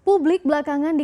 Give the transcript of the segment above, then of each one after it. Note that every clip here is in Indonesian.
Publik belakangan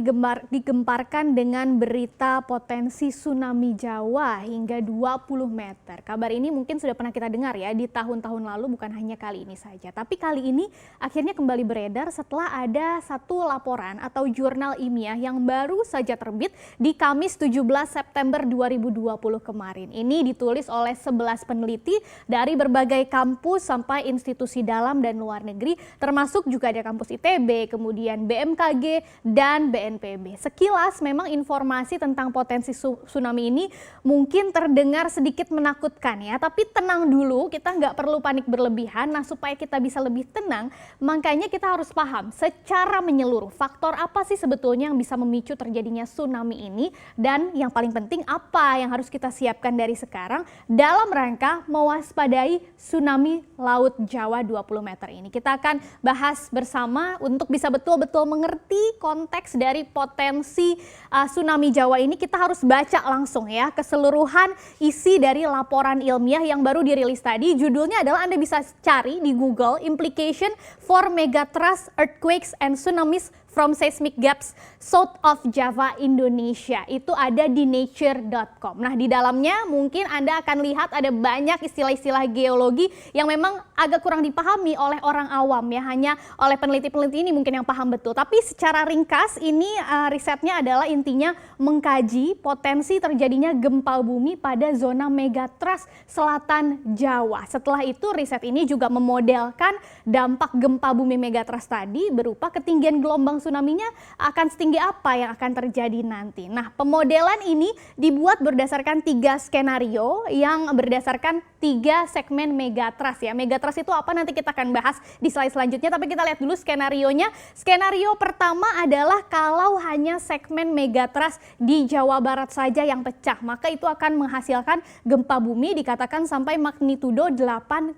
digemparkan dengan berita potensi tsunami Jawa hingga 20 meter. Kabar ini mungkin sudah pernah kita dengar ya di tahun-tahun lalu, bukan hanya kali ini saja. Tapi kali ini akhirnya kembali beredar setelah ada satu laporan atau jurnal ilmiah yang baru saja terbit di Kamis 17 September 2020 kemarin. Ini ditulis oleh 11 peneliti dari berbagai kampus sampai institusi dalam dan luar negeri, termasuk juga ada kampus ITB, kemudian BMKG, dan BNPB. Sekilas memang informasi tentang potensi tsunami ini mungkin terdengar sedikit menakutkan ya, tapi tenang dulu, kita nggak perlu panik berlebihan. Nah, supaya kita bisa lebih tenang, makanya kita harus paham secara menyeluruh faktor apa sih sebetulnya yang bisa memicu terjadinya tsunami ini, dan yang paling penting apa yang harus kita siapkan dari sekarang dalam rangka mewaspadai tsunami Laut Jawa 20 meter ini. Kita akan bahas bersama untuk bisa betul-betul mengerti konteks dari potensi tsunami Jawa ini. Kita harus baca langsung ya keseluruhan isi dari laporan ilmiah yang baru dirilis tadi. Judulnya adalah, Anda bisa cari di Google, Implication for Megathrust Earthquakes and Tsunamis from Seismic Gaps South of Java, Indonesia. Itu ada di nature.com. Nah, di dalamnya mungkin Anda akan lihat ada banyak istilah-istilah geologi yang memang agak kurang dipahami oleh orang awam ya. Hanya oleh peneliti-peneliti ini mungkin yang paham betul. Tapi secara ringkas ini risetnya adalah intinya mengkaji potensi terjadinya gempa bumi pada zona megatrust selatan Jawa. Setelah itu riset ini juga memodelkan dampak gempa bumi megatrust tadi berupa ketinggian gelombang tsunami-nya akan setinggi apa yang akan terjadi nanti. Nah, pemodelan ini dibuat berdasarkan 3 skenario yang berdasarkan 3 segmen megatrust ya. Megatrust itu apa nanti kita akan bahas di slide selanjutnya, tapi kita lihat dulu skenarionya. Skenario pertama adalah kalau hanya segmen megatrust di Jawa Barat saja yang pecah, maka itu akan menghasilkan gempa bumi dikatakan sampai magnitudo 8,9.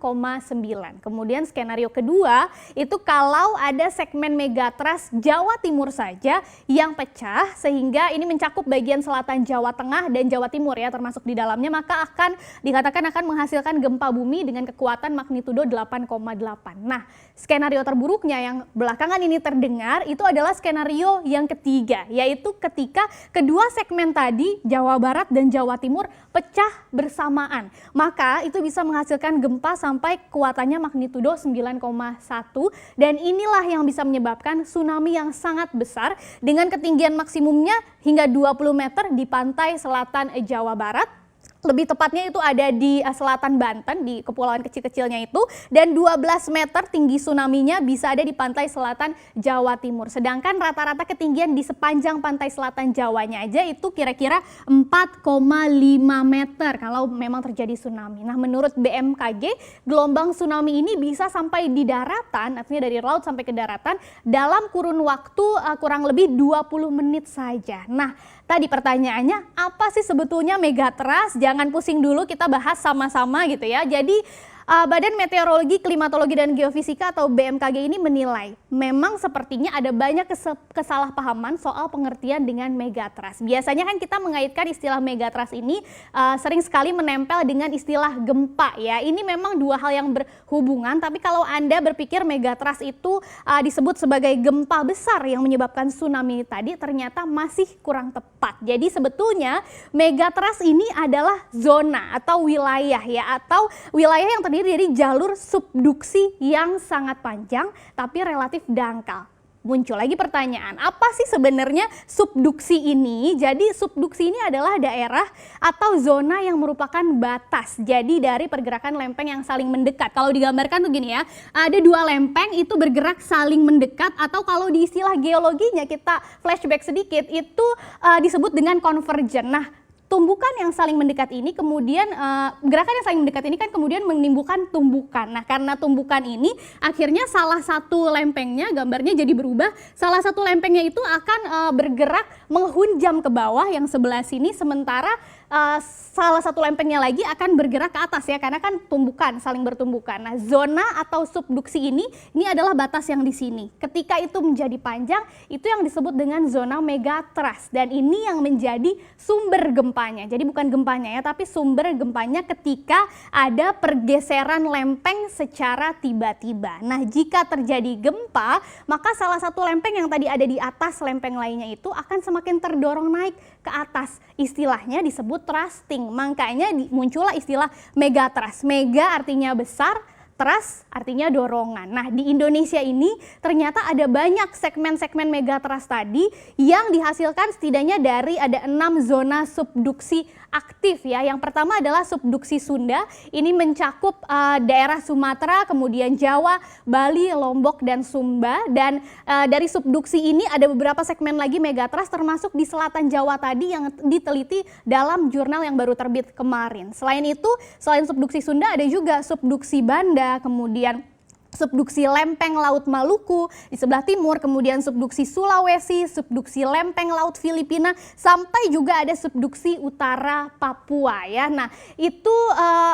Kemudian skenario kedua itu kalau ada segmen megatrust Jawa Timur saja yang pecah sehingga ini mencakup bagian selatan Jawa Tengah dan Jawa Timur ya termasuk di dalamnya, maka akan dikatakan akan menghasilkan gempa bumi dengan kekuatan magnitudo 8,8. Nah, skenario terburuknya yang belakangan ini terdengar itu adalah skenario yang ketiga, yaitu ketika kedua segmen tadi Jawa Barat dan Jawa Timur pecah bersamaan, maka itu bisa menghasilkan gempa sampai kekuatannya magnitudo 9,1, dan inilah yang bisa menyebabkan tsunami yang sangat besar dengan ketinggian maksimumnya hingga 20 meter di pantai selatan Jawa Barat. Lebih tepatnya itu ada di selatan Banten, di kepulauan kecil-kecilnya itu, dan 12 meter tinggi tsunami-nya bisa ada di pantai selatan Jawa Timur. Sedangkan rata-rata ketinggian di sepanjang pantai selatan Jawanya aja itu kira-kira 4,5 meter kalau memang terjadi tsunami. Nah, menurut BMKG, gelombang tsunami ini bisa sampai di daratan, artinya dari laut sampai ke daratan, dalam kurun waktu kurang lebih 20 menit saja. Nah, tadi pertanyaannya, apa sih sebetulnya megatrust? Jangan pusing dulu, kita bahas sama-sama gitu ya. Jadi Badan Meteorologi, Klimatologi, dan Geofisika atau BMKG ini menilai memang sepertinya ada banyak kesalahpahaman soal pengertian dengan megatrust. Biasanya kan kita mengaitkan istilah megatrust ini sering sekali menempel dengan istilah gempa ya. Ini memang dua hal yang berhubungan, tapi kalau Anda berpikir megatrust itu disebut sebagai gempa besar yang menyebabkan tsunami tadi, ternyata masih kurang tepat. Jadi sebetulnya megatrust ini adalah zona atau wilayah ya, atau wilayah yang terdiri dari jalur subduksi yang sangat panjang tapi relatif dangkal. Muncul lagi pertanyaan, apa sih sebenarnya subduksi ini? Jadi subduksi ini adalah daerah atau zona yang merupakan batas. Jadi dari pergerakan lempeng yang saling mendekat. Kalau digambarkan tuh gini ya, ada dua lempeng itu bergerak saling mendekat, atau kalau di istilah geologinya kita flashback sedikit, itu disebut dengan convergent. Nah, tumbukan yang saling mendekat ini kemudian, gerakan yang saling mendekat ini kan kemudian menimbulkan tumbukan. Nah, karena tumbukan ini akhirnya salah satu lempengnya, gambarnya jadi berubah, salah satu lempengnya itu akan bergerak menghunjam ke bawah yang sebelah sini, sementara salah satu lempengnya lagi akan bergerak ke atas ya, karena kan tumbukan, saling bertumbukan. Nah, zona atau subduksi ini adalah batas yang di sini. Ketika itu menjadi panjang, itu yang disebut dengan zona megatrust, dan ini yang menjadi sumber gempanya. Jadi bukan gempanya ya, tapi sumber gempanya ketika ada pergeseran lempeng secara tiba-tiba. Nah, jika terjadi gempa, maka salah satu lempeng yang tadi ada di atas lempeng lainnya itu akan semakin terdorong naik ke atas. Istilahnya disebut thrusting. Makanya muncullah istilah megatrust. Mega artinya besar, trust artinya dorongan. Nah, di Indonesia ini ternyata ada banyak segmen-segmen megatrust tadi yang dihasilkan setidaknya dari ada 6 zona subduksi aktif ya. Yang pertama adalah subduksi Sunda. Ini mencakup daerah Sumatera, kemudian Jawa, Bali, Lombok, dan Sumba. Dan dari subduksi ini ada beberapa segmen lagi megatrust termasuk di selatan Jawa tadi yang diteliti dalam jurnal yang baru terbit kemarin. Selain itu, selain subduksi Sunda ada juga subduksi Banda, kemudian subduksi lempeng Laut Maluku di sebelah timur, kemudian subduksi Sulawesi, subduksi lempeng Laut Filipina, sampai juga ada subduksi utara Papua ya. Nah, itu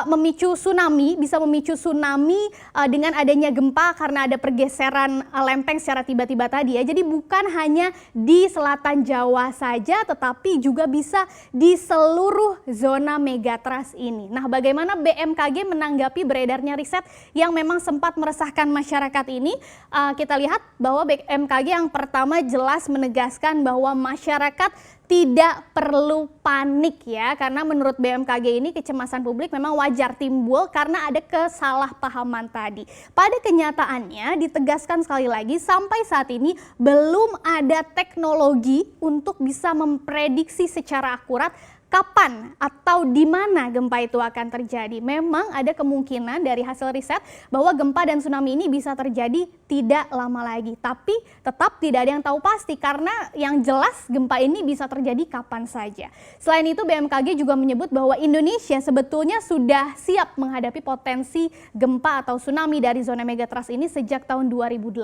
memicu tsunami, bisa memicu tsunami dengan adanya gempa karena ada pergeseran lempeng secara tiba-tiba tadi ya. Jadi bukan hanya di selatan Jawa saja, tetapi juga bisa di seluruh zona megatrust ini. Nah, bagaimana BMKG menanggapi beredarnya riset yang memang sempat meresahkan masyarakat ini? Kita lihat bahwa BMKG yang pertama jelas menegaskan bahwa masyarakat tidak perlu panik ya, karena menurut BMKG ini kecemasan publik memang wajar timbul karena ada kesalahpahaman tadi. Pada kenyataannya ditegaskan sekali lagi sampai saat ini belum ada teknologi untuk bisa memprediksi secara akurat kapan atau di mana gempa itu akan terjadi. Memang ada kemungkinan dari hasil riset bahwa gempa dan tsunami ini bisa terjadi tidak lama lagi. Tapi tetap tidak ada yang tahu pasti karena yang jelas gempa ini bisa terjadi kapan saja. Selain itu BMKG juga menyebut bahwa Indonesia sebetulnya sudah siap menghadapi potensi gempa atau tsunami dari zona megatrust ini sejak tahun 2008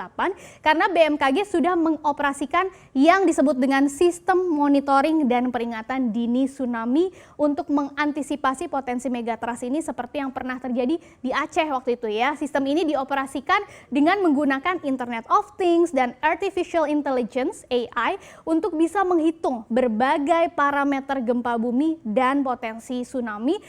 karena BMKG sudah mengoperasikan yang disebut dengan sistem monitoring dan peringatan dini tsunami untuk mengantisipasi potensi megatrust ini seperti yang pernah terjadi di Aceh waktu itu ya. Sistem ini dioperasikan dengan menggunakan Internet of Things dan Artificial Intelligence (AI) untuk bisa menghitung berbagai parameter gempa bumi dan potensi tsunami.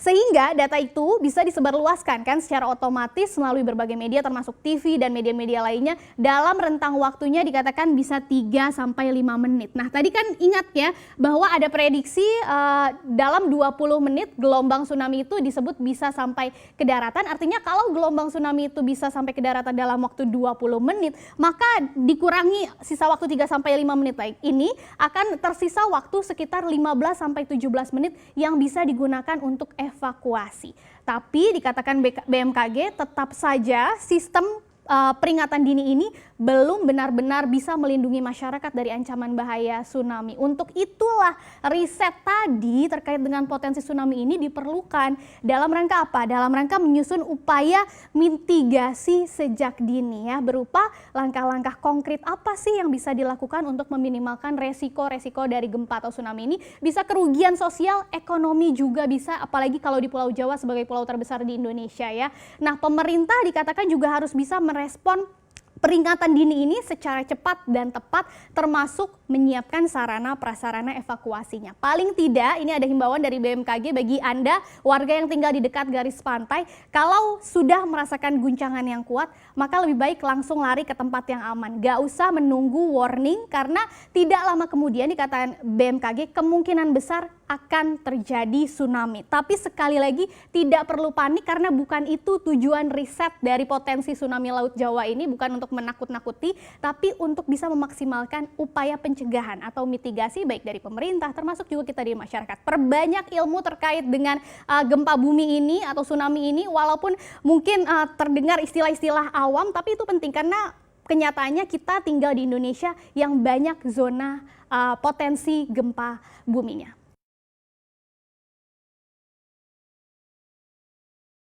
Sehingga data itu bisa disebarluaskan kan secara otomatis melalui berbagai media termasuk TV dan media-media lainnya dalam rentang waktunya dikatakan bisa 3 sampai 5 menit. Nah, tadi kan ingat ya bahwa ada prediksi dalam 20 menit gelombang tsunami itu disebut bisa sampai ke daratan. Artinya kalau gelombang tsunami itu bisa sampai ke daratan dalam waktu 20 menit, maka dikurangi sisa waktu 3 sampai 5 menit ini akan tersisa waktu sekitar 15 sampai 17 menit yang bisa digunakan untuk evakuasi. Tapi dikatakan BMKG tetap saja sistem peringatan dini ini belum benar-benar bisa melindungi masyarakat dari ancaman bahaya tsunami. Untuk itulah riset tadi terkait dengan potensi tsunami ini diperlukan dalam rangka apa? Dalam rangka menyusun upaya mitigasi sejak dini ya, berupa langkah-langkah konkret apa sih yang bisa dilakukan untuk meminimalkan resiko-resiko dari gempa atau tsunami ini. Bisa kerugian sosial, ekonomi juga bisa, apalagi kalau di Pulau Jawa sebagai pulau terbesar di Indonesia ya. Nah, pemerintah dikatakan juga harus bisa merespon peringatan dini ini secara cepat dan tepat, termasuk menyiapkan sarana prasarana evakuasinya. Paling tidak ini ada himbauan dari BMKG bagi Anda warga yang tinggal di dekat garis pantai, kalau sudah merasakan guncangan yang kuat maka lebih baik langsung lari ke tempat yang aman. Gak usah menunggu warning karena tidak lama kemudian dikatakan BMKG kemungkinan besar akan terjadi tsunami. Tapi sekali lagi tidak perlu panik karena bukan itu tujuan riset dari potensi tsunami Laut Jawa ini, bukan untuk menakut-nakuti, tapi untuk bisa memaksimalkan upaya pencegahan atau mitigasi baik dari pemerintah termasuk juga kita di masyarakat. Perbanyak ilmu terkait dengan gempa bumi ini atau tsunami ini, walaupun mungkin terdengar istilah-istilah awam, tapi itu penting karena kenyataannya kita tinggal di Indonesia yang banyak zona potensi gempa buminya.